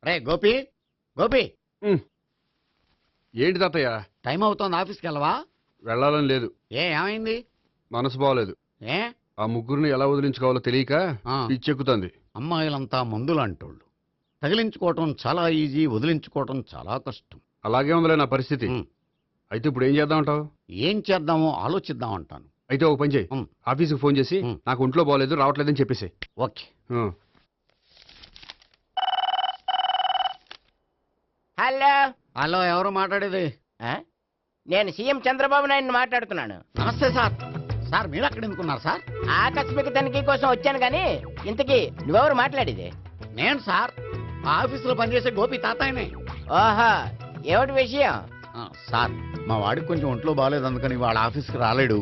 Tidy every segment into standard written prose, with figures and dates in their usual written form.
రే గోపి, గోపి. ఏంటి తాతయ్య? టైం అవుతోంది, ఆఫీస్కి వెళ్ళవా? వెళ్ళాలని లేదు. ఏమైంది? మనసు బాగోలేదు. ఏ ఆ ముగ్గురిని ఎలా వదిలించుకోవాలో తెలియక పిచ్చెక్కుతుంది. అమ్మాయిలంతా మందులాంటోళ్ళు. తగిలించుకోవటం చాలా ఈజీ, వదిలించుకోవటం చాలా కష్టం. అలాగే ఉందిలే నా పరిస్థితి. అయితే ఇప్పుడు ఏం చేద్దామంటావు? ఏం చేద్దామో ఆలోచిద్దామంటాను. అయితే ఒక పని చేయి, ఆఫీస్కి ఫోన్ చేసి నాకు ఒంట్లో బాగోలేదు, రావట్లేదని చెప్పేసి. ఓకే. హలో హలో, ఎవరు మాట్లాడేది? నేను సీఎం చంద్రబాబు నాయుడు మాట్లాడుతున్నాను. నమస్తే సార్. సార్ మీరు అక్కడ ఎందుకున్నారు సార్? ఆకస్మిక తనిఖీ కోసం వచ్చాను గాని ఇంతకీ నువ్వెవరు మాట్లాడేది? నేను సార్, ఆఫీసులో పనిచేసే గోపి తాతాయనే. ఓహో, ఏమిటి విషయం? సార్, మా వాడికి కొంచెం ఒంట్లో బాగాలేదు, అందుకని వాళ్ళ ఆఫీస్కి రాలేడు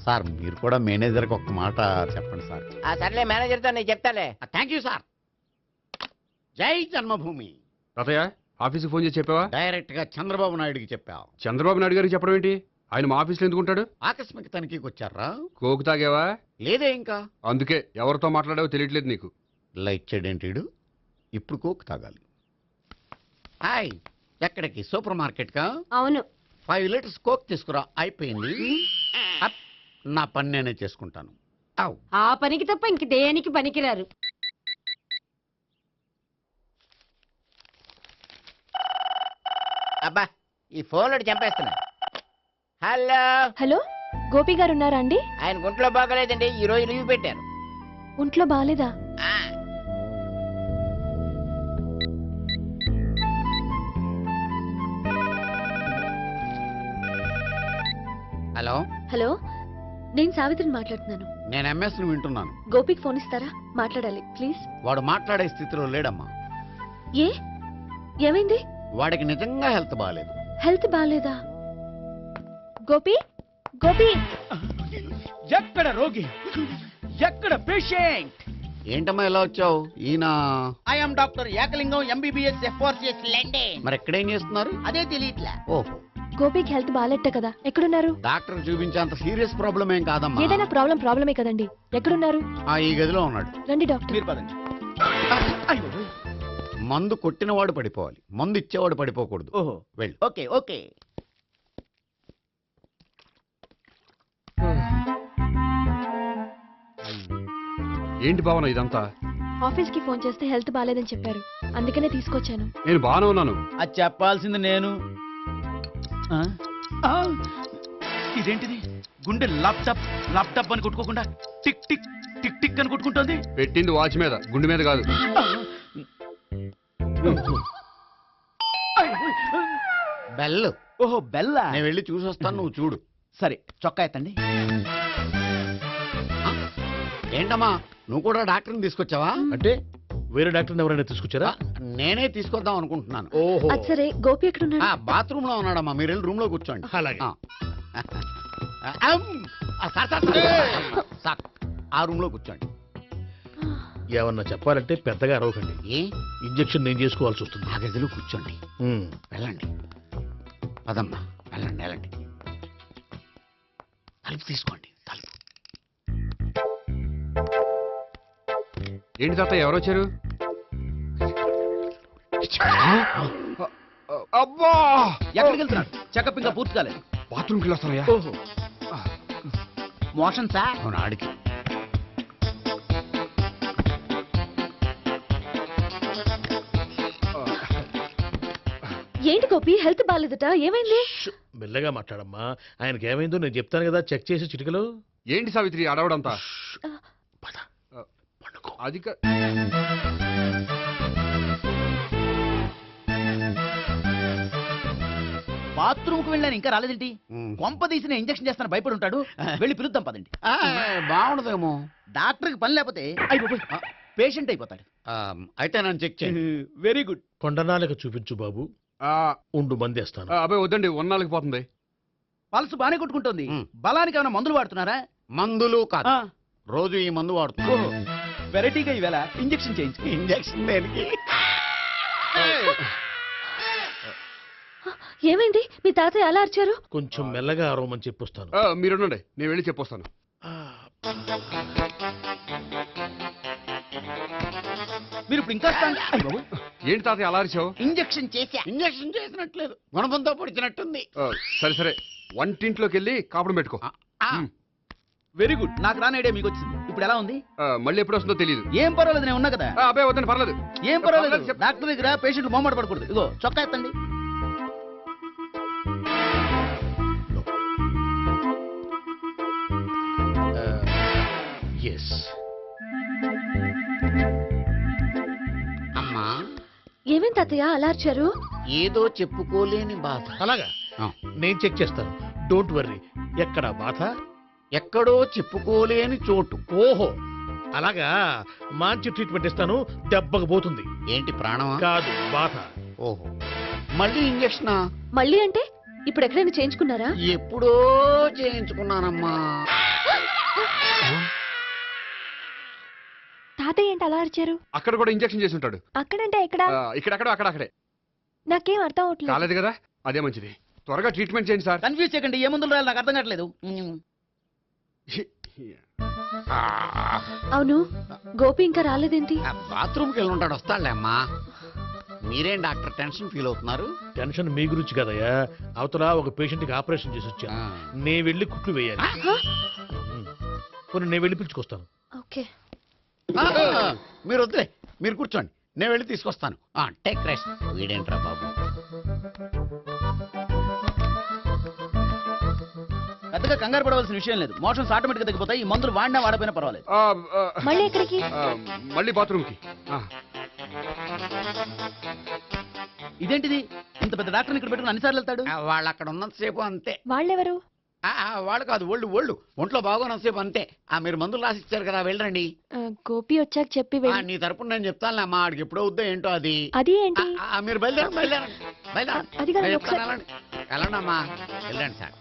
సార్. మీరు కూడా మేనేజర్కి ఒక్క మాట చెప్పండి సార్. సర్లే, మేనేజర్తో నేను చెప్తాలే. Thank you sir. జై జన్మభూమి. తాతయ్య, ఆఫీస్కి ఫోన్ చేసి చెప్పావా? డైరెక్ట్ గా చంద్రబాబు నాయుడుకి చెప్పావు. చంద్రబాబు నాయుడు గారికి చెప్పడం ఏంటి? ఆయన మా ఆఫీస్లో ఎందుకుంటాడు? ఆకస్మిక తనిఖీకి వచ్చారా? కోకు తాగావా? లేదే ఇంకా. అందుకే ఎవరితో మాట్లాడావో తెలియట్లేదు నీకు. ఇలా ఇచ్చాడేంటి? ఇప్పుడు కోక్ తాగాలి. హాయ్, ఎక్కడికి? సూపర్ మార్కెట్ కా? అవును. 5 లీటర్స్ కోక్ తీసుకురా. అయిపోయింది. నా పని నేనే చేసుకుంటాను. ఆ పనికి తప్ప ఇంక దేనికి పనికిరారు. అబ్బా, ఈ ఫోన్లో చంపేస్తున్నా. హలో హలో, గోపి గారు ఉన్నారా అండి? ఆయన గుంట్లో బాగలేదండి, ఈ రోజు లీవ్ పెట్టారు. ఒంట్లో బాగాలేదా? హలో హలో, నేను సావిత్రిని మాట్లాడుతున్నాను. నేను ఎంఎస్ ను వింటున్నాను. గోపికి ఫోన్ ఇస్తారా? మాట్లాడాలి ప్లీజ్. వాడు మాట్లాడే స్థితిలో లేడమ్మా. ఏ ఏమైంది? వాడికి నిజంగా హెల్త్ బాగాలేదు. హెల్త్ బాగాలేదా? గోపి, గోపి. ఎక్కడ రోగి, ఎక్కడ పేషెంట్? ఏంటమ్మా ఇలా వచ్చావు? ఈయన I'm doctor Ekalingam, MBBS FRCS London. మరి ఎక్కడేం చేస్తున్నారు? అదే తెలియట్లే. ఓహో, గోపికి హెల్త్ బాగాలెట్ట కదా, ఎక్కడున్నారు? డాక్టర్ చూపించేంత సీరియస్ ప్రాబ్లం ఏం కాదమ్మా. ఏదైనా ప్రాబ్లమే కదండి. ఎక్కడున్నారు? ఈ గదిలో ఉన్నాడు. రండి డాక్టర్. మీరు పదండి. మందు కొట్టినవాడు పడిపోవాలి, మందు ఇచ్చేవాడు పడిపోకూడదు. ఓహో, వెళ్ళు. Okay okay. ఏంటి భావన ఇదంతా? ఆఫీస్ కి ఫోన్ చేస్తే హెల్త్ బాగాలేదని చెప్పారు, అందుకనే తీసుకొచ్చాను. నేను బాగానే ఉన్నాను. అది చెప్పాల్సింది నేను. ఇదేంటిది? గుండె ల్యాప్టాప్ ల్యాప్టాప్ అని కొట్టుకోకుండా టిక్ టిక్ టిక్ టిక్ అని కొట్టుకుంటుంది. పెట్టింది వాచ్ మీద, గుండె మీద కాదు. బెల్. ఓహో, బెల్లా. నేను వెళ్ళి చూసొస్తాను, నువ్వు చూడు. సరే, చొక్కా ఎత్తండి. ఏంటమ్మా, నువ్వు కూడా డాక్టర్ని తీసుకొచ్చావా? అంటే వేరే డాక్టర్ని ఎవరైనా తీసుకొచ్చారా? నేనే తీసుకొద్దాం అనుకుంటున్నాను. ఓహో, సరే, గోపి ఎక్కడున్నాడు? బాత్రూమ్ లో ఉన్నాడమ్మా, మీరు వెళ్ళి రూమ్ లో కూర్చోండి. అలాగే. సార్, ఆ రూమ్ లో కూర్చోండి. ఏమన్నా చెప్పాలంటే పెద్దగా అరవకండి. ఏ ఇంజెక్షన్ నేను చేసుకోవాల్సి వస్తుంది. ఆ గదిలో కూర్చోండి. వెళ్ళండి, పదమ్మా, వెళ్ళండి వెళ్ళండి. తలుపు తీసుకోండి, తలుపు. ఏంటి తాత, ఎవరు వచ్చారు? అబ్బా, ఎక్కడికి వెళ్తున్నాడు? చెకప్ ఇంకా పూర్తి కాలేదు. బాత్రూమ్కి వెళ్ళొస్తానయ్యా. ఓహో, మోషన్ సార్. అవును, ఆడికి. ఏంటి గోపి, హెల్త్ బాగాలేదట, ఏమైంది? మెల్లగా మాట్లాడమ్మా. ఆయనకి ఏమైందో నేను చెప్తాను కదా, చెక్ చేసి చిటికలో. ఏంటి సావిత్రి అడవడంతా? అది బాత్రూమ్ కు వెళ్ళాను, ఇంకా రాలేదేంటి? కొంప తీసిన ఇంజక్షన్ చేస్తాను భయపడి ఉంటాడు. వెళ్ళి పిలుద్దాం పదండి. బాగుండదేమో. డాక్టర్ కి పని లేకపోతే పేషెంట్ అయిపోతాడు. అయితే నన్ను చెక్ చేయండి. Very good. కొండనాలకు చూపించు బాబు. ఉండు, మందేస్తాను. అబ్బాయి వద్దండి, ఉన్నాళ్ళకి పోతుంది. పల్స్ బానే కొట్టుకుంటుంది. బలానికి ఏమైనా మందులు వాడుతున్నారా? మందులు కాదు, రోజు ఈ మందు వాడుతున్నా. వెరైటీగా ఈవేళ ఇంజక్షన్ చేయించు. ఇంజక్షన్ దేనికి? ఏమైంది? మీ తాతయ్య అలా అరిచారు? కొంచెం మెల్లగా అరవమని చెప్పొస్తాను. మీరుండండి, నేను వెళ్ళి చెప్పొస్తాను. మీరు ఇప్పుడు ఇంకా strong- అయ్ బాబోయ్. ఏంటి తాతయ్య అలా అరిచావు ఇంజెక్షన్ చేశా. ఇంజక్షన్ చేసినట్లేదు గుణపంతో పొడిచినట్టుంది. సరే సరే వంటింట్లోకి వెళ్ళి కాపురం పెట్టుకో ఆ, వెరీ గుడ్. నాకు రాని ఐడియా మీకు వచ్చింది. ఇప్పుడు ఎలా ఉంది? మళ్ళీ ఎప్పుడు వస్తుందో తెలియదు ఏం పర్వాలేదు, నేను ఉన్నా కదా. అబ్బాయి వద్దని పర్లేదు ఏం పర్వాలేదు. చెప్పు. డాక్టర్ దగ్గర పేషెంట్ మొహమాట పడకూడదు. ఇగో చొక్కా ఎత్తండి. ఎస్ అమ్మా ఏమేం తాతయ్య అలా అరిచారు? ఏదో చెప్పుకోలేని బాధ. అలాగా ఆ, నేను చెక్ చేస్తాను, డోంట్ వర్రీ. ఎక్కడ బాధ? ఎక్కడో చెప్పుకోలేని చోటు. ఓహో అలాగా, మంచి ట్రీట్మెంట్ ఇస్తాను, దెబ్బకు పోతుంది. ఏంటి ప్రాణమా? కాదు బాధ. ఓహో మళ్ళీ ఇంజక్షనా? మళ్ళీ అంటే ఇప్పుడు ఎక్కడైనా చేయించుకున్నారా? ఎప్పుడో చేయించుకున్నానమ్మా. తాతయ్య ఏంటి అలా అరిచారు? అక్కడ కూడా ఇంజెక్షన్ చేసి ఉంటాడు అక్కడంటే ఎక్కడ? ఇక్కడక్కడ అక్కడే నాకేం అర్థం అవట్లేదు. కాలేదు కదా, అదే మంచిది. త్వరగా ట్రీట్మెంట్ చేయండి సార్. కన్ఫ్యూజ్ చేయకండి. ఏ మందులు రాయాలి నాకు అర్థం కావట్లేదు. అవును, గోపి ఇంకా రాలేదేంటి? బాత్రూమ్కి వెళ్ళి ఉంటాడు, వస్తాడులే అమ్మా. మీరేం డాక్టర్ టెన్షన్ ఫీల్ అవుతున్నారు? టెన్షన్ మీ గురించి కదయ్యా, అవతల ఒక పేషెంట్ కి ఆపరేషన్ చేసి వచ్చాను, ఆ. నేను వెళ్ళి కుట్లు వేయాలి. హ? పోనీ నేను వెళ్ళి పిలుచుకొస్తాను. ఓకే. ఆ, మీరు వద్దులే, మీరు కూర్చోండి, నేను వెళ్ళి తీసుకొస్తాను. Take rest. వీడేంట్రా బాబు. పెద్దగా కంగారు పడవలసిన విషయం లేదు. మోషన్స్ ఆటోమేటిక్ గా తగ్గిపోతాయి. ఈ మందులు వాడినా వాడపోయినా పర్వాలేదు. మళ్ళీ ఎక్కడికి? మళ్ళీ బాత్రూమ్కి. ఇదేంటిది? ఇంత పెద్ద డాక్టర్ ఇక్కడ పెట్టుకుని అన్నిసార్లు వెళ్తాడు. వాళ్ళు అక్కడ ఉన్నంతసేపు అంతే. వాళ్ళెవరు? వాళ్ళు కాదు, ఒళ్ళు ఒంట్లో బాగోనంతసేపు అంతే. మీరు మందులు రాసి ఇచ్చారు కదా, వెళ్ళండి. గోపి వచ్చాక చెప్పి వెళ్ళి. నీ తరపున నేను చెప్తానులే అమ్మా, ఆడికి ఎప్పుడు అవుద్దో ఏంటో అది. అది ఏంటి? మీరు బయలుదేరండి. అది కాదు, నేను ఒకసారి- చెప్తాను, వెళ్ళండి అమ్మా, వెళ్ళండి సార్.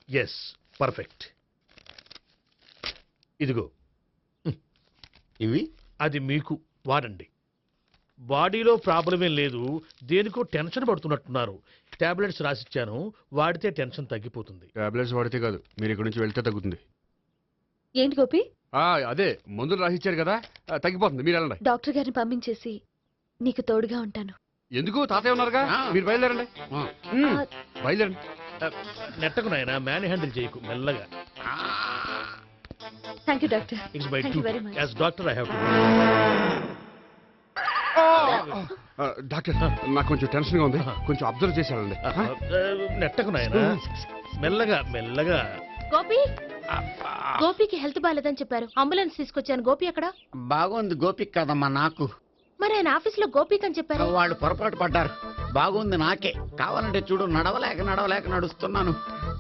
Yes, perfect. ఇదిగో ఇవి అది మీకు వాడండి. బాడీలో ప్రాబ్లం ఏం లేదు, దేనికో టెన్షన్ పడుతున్నట్టున్నారు. టాబ్లెట్స్ రాసిచ్చాను, వాడితే టెన్షన్ తగ్గిపోతుంది. టాబ్లెట్స్ వాడితే కాదు, మీరు ఇక్కడ నుంచి వెళ్తే తగ్గుతుంది. ఏంటి గోపి? అదే మందులు రాసిచ్చారు కదా, తగ్గిపోతుంది. మీరు వెళ్ళండి. డాక్టర్ గారిని పంపించేసి నీకు తోడుగా ఉంటాను. ఎందుకు, తాతయ్య ఉన్నారుగా, మీరు బయలుదేరండి. బయలుదేరండి. నెట్టకు నాయన, మ్యాన్ హ్యాండిల్ చేయకు, మెల్లగా. Thank you doctor. It's my Thank you very much. As doctor I have to. Doctor, నాకు కొంచెం టెన్షన్ గా ఉంది, కొంచెం అబ్జర్వ్ చేసి వెళ్ళండి. నెట్టకు నాయన, మెల్లగా మెల్లగా. గోపి, గోపికి హెల్త్ బాలేదని చెప్పారు, అంబులెన్స్ తీసుకొచ్చాను. గోపి అక్కడ? బాగుంది గోపిక్ కదమ్మా నాకు. మరి ఆయన ఆఫీస్ లో గోపిక్ అని చెప్పారు. వాళ్ళు పొరపాటు పడ్డారు. బాగుంది నాకే. కావాలంటే చూడు, నడవలేక నడుస్తున్నాను.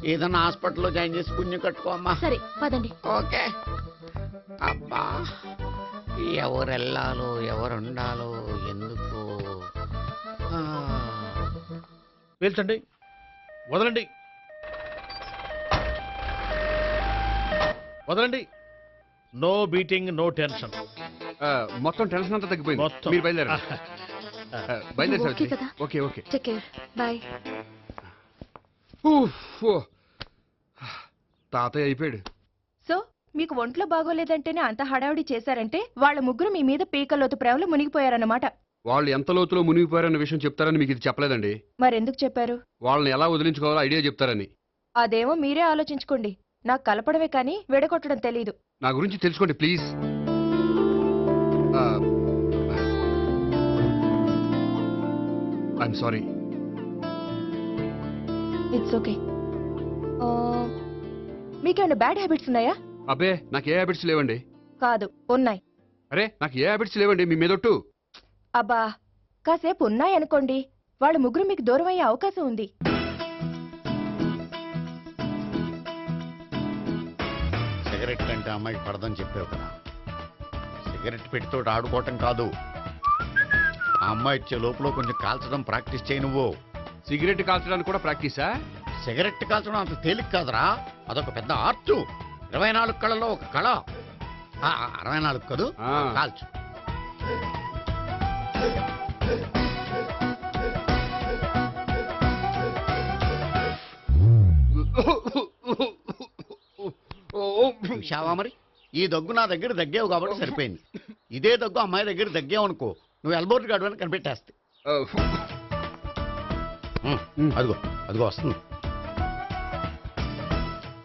ఏదన్నా హాస్పిటల్లో జాయిన్ చేసి పుణ్యం కట్టుకోమ్మా. సరే పదండి. ఓకే. అబ్బా, ఎవరెళ్ళాలో ఎవరుండాలో ఎందుకు. పేల్చండి, వదలండి, వదలండి. No beating, no tension. మొత్తం టెన్షన్ అంతా తగ్గిపోయింది. మొత్తం. మీరు బయలుదేరండి. బయలుదేరి ఓకే కదా? Okay okay. Take care, bye. తాతయ్య అయిపోయాడు. సో మీకు ఒంట్లో బాగోలేదంటేనే అంత హడావిడి చేశారంటే వాళ్ళ ముగ్గురు మీ మీద పీకలోతు ప్రేమలో మునిగిపోయారన్నమాట. వాళ్ళు ఎంత లోతులో మునిగిపోయారన్న విషయం చెప్తారని మీకు ఇది చెప్పలేదండి. మరెందుకు చెప్పారు? వాళ్ళని ఎలా వదిలించుకోవాలో ఐడియా చెప్తారని. అదేమో మీరే ఆలోచించుకోండి. నాకు కలపడమే కానీ విడగొట్టడం తెలీదు. నా గురించి తెలుసుకోండి please. I'm sorry. It's okay. మీకేమైనా బ్యాడ్ హ్యాబిట్స్ ఉన్నాయా? అబ్బే, నాకు ఏ హ్యాబిట్స్ లేవండి. కాదు, ఉన్నాయి. అరే, నాకు ఏ హ్యాబిట్స్ లేవండి, మీ మీదొట్టు. అబ్బా, కాసేపు ఉన్నాయనుకోండి, వాళ్ళ ముగ్గురు మీకు దూరం అయ్యే అవకాశం ఉంది. సిగరెట్ కంటే అమ్మాయికి పడదని చెప్పావు కదా. సిగరెట్ పెట్టితో ఆడుకోవటం కాదు, ఆ అమ్మాయి ఇచ్చే లోపల కొంచెం కాల్చడం ప్రాక్టీస్ చేయి నువ్వు. సిగరెట్ కాల్చడానికి కూడా ప్రాక్టీసా? సిగరెట్ కాల్చడం అంత తేలిక కాదురా, అదొక పెద్ద ఆర్ట్. 24 కళలో ఒక కళ. 64 కదూ ఆ. కాల్చు. చూశావా మరి ఈ దగ్గు నా దగ్గర దగ్గేవు కాబట్టి సరిపోయింది. ఇదే దగ్గు అమ్మాయి దగ్గర దగ్గేవు అనుకో, నువ్వు ఎల్బోర్డ్ గడవని కనిపెట్టేస్తే. అదిగో అదిగో వస్తుంది.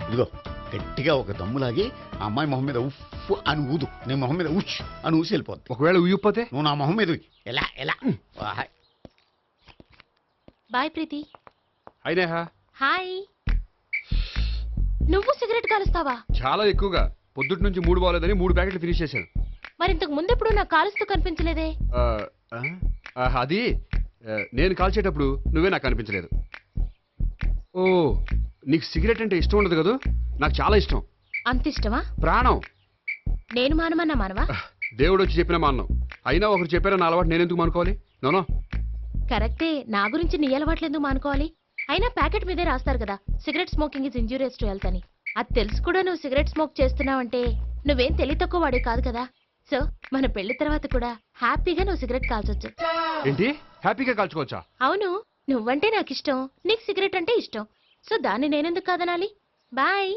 ఇదిగో గట్టిగా ఒక దమ్ములాగి ఆ అమ్మాయి మొహం మీద ఉఫ్ అని ఊదు, నీ మొహం మీద ఉచ్ అని ఊసి వెళ్ళిపోద్ది. ఒకవేళ ఉయ్యిపోతే నువ్వు నా మొహం మీద ఉయ్. ఎలా ఎలా బాయ్ ప్రీతి. అయినా హాయ్. నువ్వు సిగరెట్ కాలుస్తావా? చాలా ఎక్కువగా పొద్దుటి నుంచి 3 బాలేదని 3 ప్యాకెట్లు ఫినిష్ చేశాను. మరి ఇంతకు ముందెప్పుడు నాకు కాలుస్తూ కనిపించలేదే? అది నేను కాల్చేటప్పుడు నువ్వే నాకు కనిపించలేదు. ఓ నీకు సిగరెట్ అంటే ఇష్టం ఉండదు కదా? నాకు చాలా ఇష్టం, అంత ఇష్టమా? ప్రాణం. నేను మానమన్నా మానవా? దేవుడు వచ్చి చెప్పినా మాన్నాం. అయినా ఒకరు చెప్పారా నా అలవాటు నేనెందుకు మానుకోవాలి? నోనో కరెక్టే, నా గురించి నీ అలవాట్లు ఎందుకు మానుకోవాలి? అయినా ప్యాకెట్ మీదే రాస్తారు కదా, cigarette smoking is injurious to health అని. అది తెలుసు కూడా నువ్వు సిగరెట్ స్మోక్ చేస్తున్నావంటే నువ్వేం తెలివి తక్కువ వాడే కాదు కదా. సో మన పెళ్లి తర్వాత కూడా హ్యాపీగా నువ్వు సిగరెట్ కాల్చొచ్చు. ఏంటి హ్యాపీగా కాల్చుకోవచ్చా? అవును, నువ్వంటే నాకు ఇష్టం, నీకు సిగరెట్ అంటే ఇష్టం. సో దాన్ని నేనెందుకు కాదనాలి? బాయ్.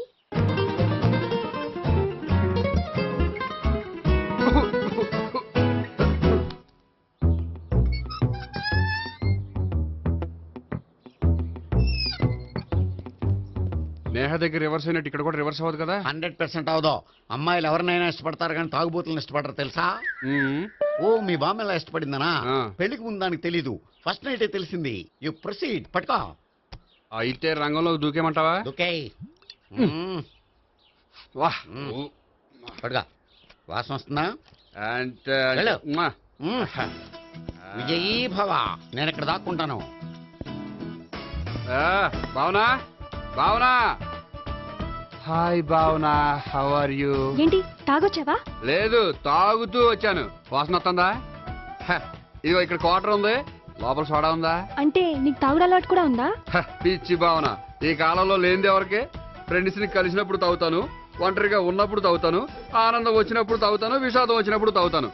నేహ దగ్గర రివర్స్ అయినట్టు ఇక్కడ కూడా రివర్స్ అవ్వదు కదా? 100% అవదో. అమ్మాయిలు ఎవరినైనా ఇష్టపడతారు కానీ తాగుబోతులను ఇష్టపడరు తెలుసా? ఓ మీ బామ్మ ఎలా ఇష్టపడిందనా? ఆ. పెళ్లికి ముందు దానికి తెలీదు, ఫస్ట్ నైటే తెలిసింది. You proceed. పట్టుకో. అయితే రంగంలో దూకేమంటావా? ఓకే వాహ్ పట్టుకో. వాసన వస్తుందా? అంటే వెళ్ళు. మ్మా. విజయీ భవ. నేను ఇక్కడ దాక్కుంటాను. Bhavana Bhavana. Hi Bhavana, how are you? ఏంటి తాగొచ్చావా? లేదు, తాగుతూ వచ్చాను. వాసన వస్తుందా? ఇదిగో ఇక్కడ క్వార్టర్ ఉంది, లోపల సోడా ఉందా? అంటే నీకు తాగుడు అలవాటు కూడా ఉందా? పిచ్చి భావన, ఈ కాలంలో లేనిది ఎవరికి? ఫ్రెండ్స్ ని కలిసినప్పుడు తాగుతాను, ఒంటరిగా ఉన్నప్పుడు తాగుతాను, ఆనందం వచ్చినప్పుడు తాగుతాను, విషాదం వచ్చినప్పుడు తాగుతాను.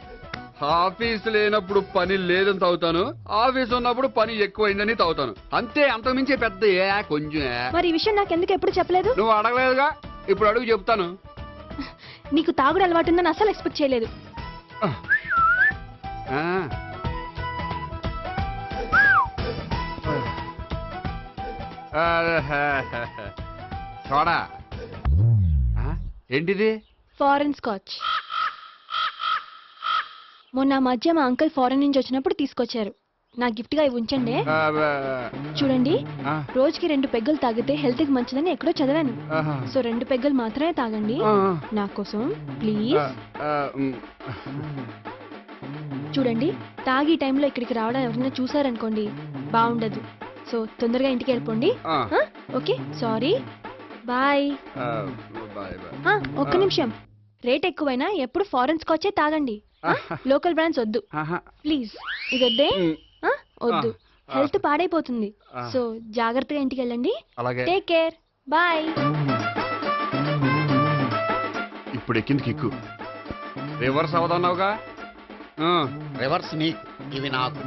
ఆఫీస్ లేనప్పుడు పని లేదని తాగుతాను, ఆఫీస్ ఉన్నప్పుడు పని ఎక్కువైందని తాగుతాను. అంతే, అంతకుమించే పెద్ద కొంచెం. మరి ఈ విషయం నాకు ఎందుకు ఎప్పుడు చెప్పలేదు? నువ్వు అడగలేదుగా, ఇప్పుడు అడుగు చెప్తాను. నీకు తాగుడు అలవాటు ఉందని అసలు ఎక్స్పెక్ట్ చేయలేదు. చూడా ఏంటిది? Foreign scotch. మొన్న మధ్య మా అంకుల్ ఫారెన్ నుంచి వచ్చినప్పుడు తీసుకొచ్చారు. నా గిఫ్ట్ గా ఇవి ఉంచండి. చూడండి, రోజుకి 2 పెగ్గులు తాగితే హెల్త్ కి మంచిదని ఎక్కడో చదివాను. సో 2 పెగ్గులు మాత్రమే తాగండి నా కోసం ప్లీజ్. చూడండి, తాగి టైంలో ఇక్కడికి రావడం ఎవరైనా చూసారనుకోండి బాగుండదు. సో తొందరగా ఇంటికి వెళ్ళిపోండి. Okay, sorry, bye. ఒక్క నిమిషం, రేట్ ఎక్కువైనా ఎప్పుడు ఫారెన్ స్కాచే తాగండి, లోకల్ బ్రాండ్స్ వద్దు ప్లీజ్. ఇది వద్దే, వద్దు, హెల్త్ పాడైపోతుంది. సో జాగ్రత్తగా ఇంటికి వెళ్ళండి. Take care, bye. ఇప్పుడు ఎక్కింది కిక్కు. రివర్స్ అవదన్నావుగా? రివర్స్ నీకు, ఇవి నాకు.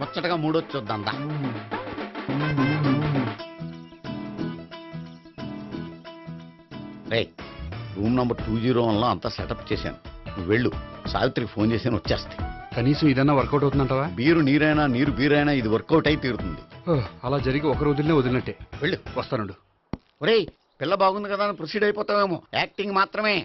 ముచ్చటగా మూడొచ్చు చూద్దాందా. రూమ్ నంబర్ 201లో అంతా సెటప్ చేశాను. నువ్వు వెళ్ళు, సావిత్రికి ఫోన్ చేశాను, వచ్చేస్తాయి. కనీసం ఇదన్నా వర్కౌట్ అవుతుందంటావా? బీరు నీరైనా నీరు బీరైనా ఇది వర్కౌట్ అయి తీరుతుంది. అలా జరిగి ఒక రోజులనే వదిలినట్టే. వెళ్ళు. వస్తానుండు. ఒరేయ్, పిల్ల బాగుంది కదా అని ప్రొసీడ్ అయిపోతావేమో. యాక్టింగ్ మాత్రమే.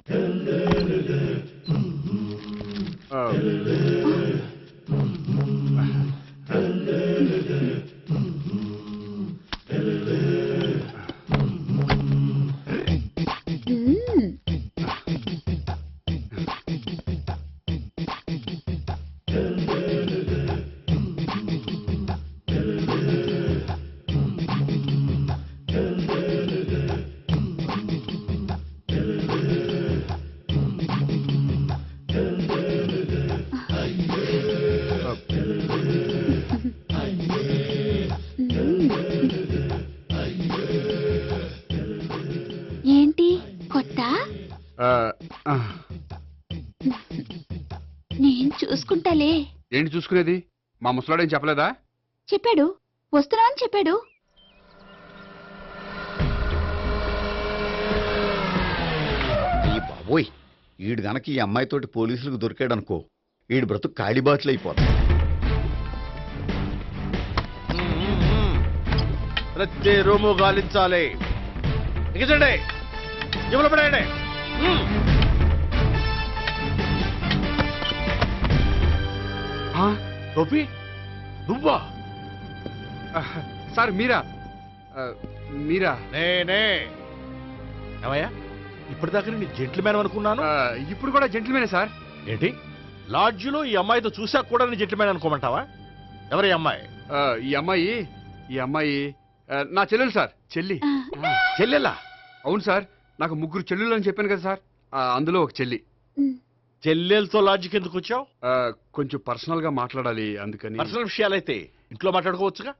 నేను చూసుకుంటాలే. ఏంటి చూసుకునేది? మా ముసలాడేం చెప్పలేదా? చెప్పాడు, వస్తున్నా అని చెప్పాడు. అయ్యి బాబోయ్, ఈడు గనక ఈ అమ్మాయితోటి పోలీసులకు దొరికాడనుకో, ఈడు బ్రతుకు కాళీబాతులు అయిపోతుంది. ప్రతి రూము గాలించాలి. ఎగచండి, జబ్బులు పడేయండి. గోపి, నువ్వా? సార్ మీరా? మీరా? నేనే. ఏమయ్యా, ఇప్పటిదాకా నేను జెంట్లమ్యాన్ అనుకున్నాను. ఇప్పుడు కూడా జెంటిల్మేనే సార్. ఏంటి, లాడ్జిలో ఈ అమ్మాయితో చూసాక కూడా నేను జెంట్లమ్యాన్ అనుకోమంటావా? ఎవరి అమ్మాయి? ఈ అమ్మాయి నా చెల్లెలు సార్. చెల్లి. చెల్లెలా? అవును సార్, నాకు 3 చెల్లెలు అని చెప్పాను కదా సార్, అందులో ఒక చెల్లి. చెల్లెలతో లాడ్జికి ఎందుకు వచ్చావు? కొంచెం పర్సనల్ గా మాట్లాడాలి, అందుకని. పర్సనల్ విషయాలైతే ఇంట్లో మాట్లాడుకోవచ్చుగా.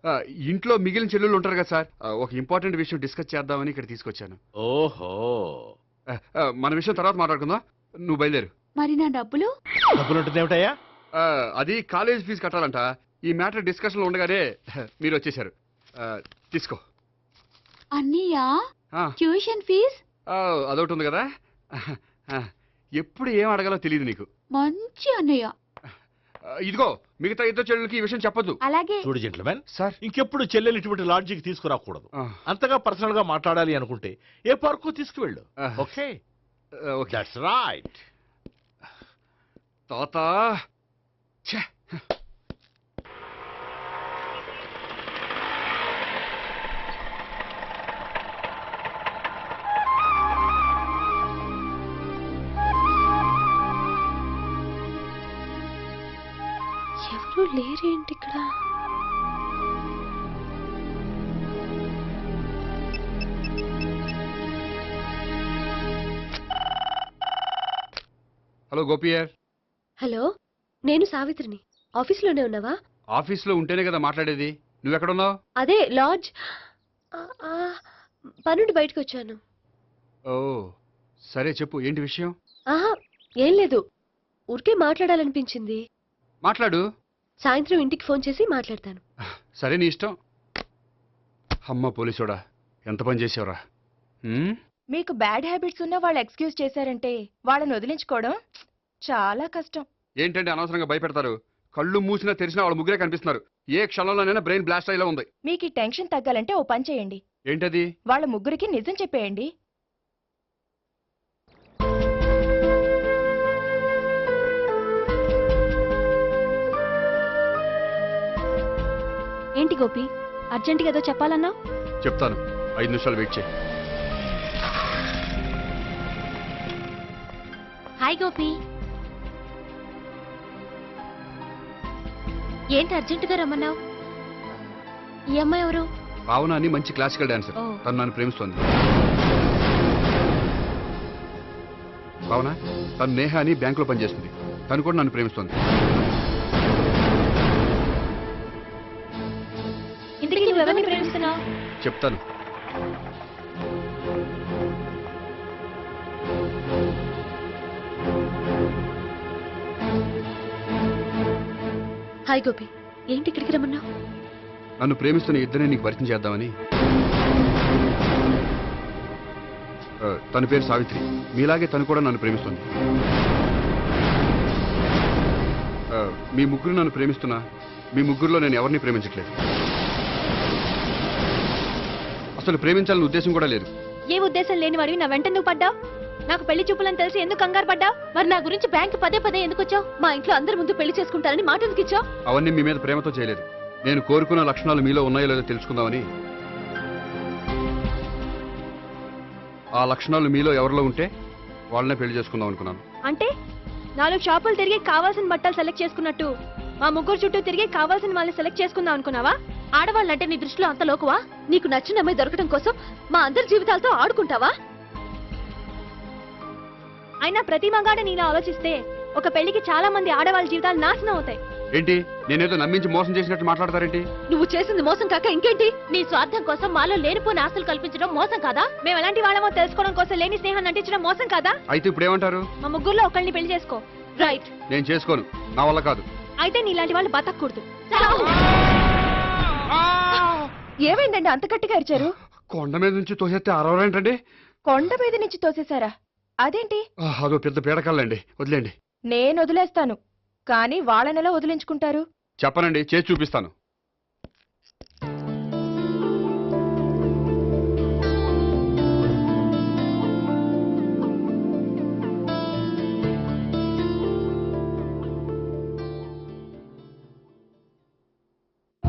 ఇంట్లో మిగిలిన చెల్లెలు ఉంటారు కదా సార్, ఒక ఇంపార్టెంట్ విషయం డిస్కస్ చేద్దామని ఇక్కడ తీసుకొచ్చాను. ఓహో, మన విషయం తర్వాత మాట్లాడుకుందాం, నువ్వు బయలుదేరు. మరి నా డబ్బులు? డబ్బులు ఉంటుంది ఏమిటయ్యా? అది కాలేజ్ ఫీజు కట్టాలంట. ఈ మ్యాటర్ డిస్కషన్ లో ఉండగానే మీరు వచ్చేసారు. తీసుకో. అన్నయ్యా, ఆ, ట్యూషన్ ఫీజ్? అదొకటి ఉంది కదా. ఎప్పుడు ఏం అడగాలో తెలియదు నీకు. మంచి అన్నయ్య. ఇదిగో, మిగతా 2 చెల్లెలకి ఈ విషయం చెప్పొద్దు. అలాగే. చూడు జెంట్లమెన్, సార్, ఇంకెప్పుడు చెల్లెలు ఇటువంటి లాడ్జికి తీసుకురాకూడదు. అంతగా పర్సనల్ గా మాట్లాడాలి అనుకుంటే ఏ పార్కు తీసుకువెళ్ళు. ఓకే? ఓకే. That's right. తాత. ఛే. ఎవరు లేరేంటి ఇక్కడ? హలో గోపియర్. హలో, నేను సావిత్రిని. ఆఫీస్లోనే ఉన్నావా? ఆఫీస్లో ఉంటేనే కదా మాట్లాడేది. నువ్వెక్కడున్నావు? అదే లాడ్జ్. పనుండి బయటకు వచ్చాను. ఓ సరే, చెప్పు, ఏంటి విషయం? ఆహా, ఏం లేదు, ఊరికే మాట్లాడాలనిపించింది. మాట్లాడు. సాయంత్రం ఇంటికి ఫోన్ చేసి మాట్లాడతాను. సరే, నీ ఇష్టం. అమ్మ పోలీసోడా, ఎంత పని చేసావురా. మీకు బ్యాడ్ హ్యాబిట్స్ ఉన్న వాళ్ళు ఎక్స్క్యూజ్ చేశారంటే వాళ్ళని వదిలించుకోవడం చాలా కష్టం. ఏంటంటే అనవసరంగా భయపెడతారు. కళ్ళు మూసినా తెరిచినా వాళ్ళ ముగ్గురే కనిపిస్తున్నారు. ఏ క్షణంలోనైనా బ్రెయిన్ బ్లాస్ట్ అయ్యేలా ఉంది. మీకు ఈ టెన్షన్ తగ్గాలంటే ఓ పని చేయండి. ఏంటది? వాళ్ళ ముగ్గురికి నిజం చెప్పేయండి. ఏంటి గోపి, అర్జెంటుగా ఏదో చెప్పాలన్నా? చెప్తాను, 5 నిమిషాలు వెయిట్ చేయి. హాయ్ గోపి. ఏంటి అర్జెంటుగా రమ్మన్నావు? ఈ అమ్మాయి ఎవరు? భావన అని మంచి క్లాసికల్ డాన్సర్. ఓ. తను నన్ను ప్రేమిస్తోంది. భావన, తను నేహ అని బ్యాంకులో పనిచేస్తుంది. తను కూడా నన్ను ప్రేమిస్తోంది. ఇంతకీ నువ్వెవరిని ప్రేమిస్తున్నావు? చెప్తాను. హాయ్ గోపి, ఏంటి ఇక్కడికి రమ్మన్నావు? నన్ను ప్రేమిస్తున్న ఇద్దరిని నీకు పరిచయం చేద్దామని. తన పేరు సావిత్రి. మీలాగే తను కూడా నన్ను ప్రేమిస్తుంది. మీ ముగ్గురు నన్ను ప్రేమిస్తున్నా, మీ ముగ్గురులో నేను ఎవరిని ప్రేమించట్లేదు. అసలు ప్రేమించాలని ఉద్దేశం కూడా లేదు. ఏ ఉద్దేశం లేని వాడివి నా వెంట నువ్వు పడ్డావు? నాకు పెళ్లి చూపులని తెలిసి ఎందుకు కంగారు పడ్డావు? మరి నా గురించి బ్యాంక్ పదే పదే ఎందుకు వచ్చావు? మా ఇంట్లో అందరి ముందు పెళ్లి చేసుకుంటారని మాట ఎందుకు ఇచ్చావు? అవన్నీ మీ మీద ప్రేమతో చేయలేదు. నేను కోరుకున్న లక్షణాలు మీలో ఉన్నాయో లేదో తెలుసుకుందామని. ఆ లక్షణాలు మీలో ఎవరిలో ఉంటే వాళ్ళనే పెళ్లి చేసుకుందాం అనుకున్నాను. అంటే 4 షాపులు తిరిగి కావాల్సిన బట్టలు సెలెక్ట్ చేసుకున్నట్టు మా ముగ్గురు చుట్టూ తిరిగి కావాల్సిన వాళ్ళని సెలెక్ట్ చేసుకుందాం అనుకున్నావా? ఆడవాళ్ళంటే నీ దృష్టిలో అంత లోకువా? నీకు నచ్చిన అమ్మాయి దొరకడం కోసం మా అందరి జీవితాలతో ఆడుకుంటావా? అయినా ప్రతి మగాడ నీలా ఆలోచిస్తే ఒక పెళ్లికి చాలా మంది ఆడవాళ్ళ జీవితాలు నాశనం అవుతాయి. ఏంటి, నేనేదో నమ్మించి మోసం చేసినట్టు మాట్లాడతారేంటి? నువ్వు చేసింది మోసం కాక ఇంకేంటి? నీ స్వార్థం కోసం మాలో లేనిపోని ఆస్తులు కల్పించడం మోసం కాదా? మేము ఎలాంటి వాళ్ళమో తెలుసుకోవడం కోసం లేని స్నేహాన్ని నటించడం మోసం కాదా? అయితే ఇప్పుడు ఏమంటారు? మా ముగ్గురులో ఒకళ్ళని పెళ్లి చేసుకో, రైట్. నేను చేసుకోను, నా వల్ల కాదు. అయితే నీలాంటి వాళ్ళు బతకూడదు. ఏమైందండి అంత గట్టిగా అరిచారు? కొండ మీద నుంచి తోసేస్తే అరవరేంటండి? కొండ మీద నుంచి తోసేశారా? అదేంటి? అదో పెద్ద పీడకల్లండి, వదిలేండి. నేను వదిలేస్తాను, కానీ వాళ్ళనెలా వదిలించుకుంటారు? చెప్పనండి, చేసి చూపిస్తాను.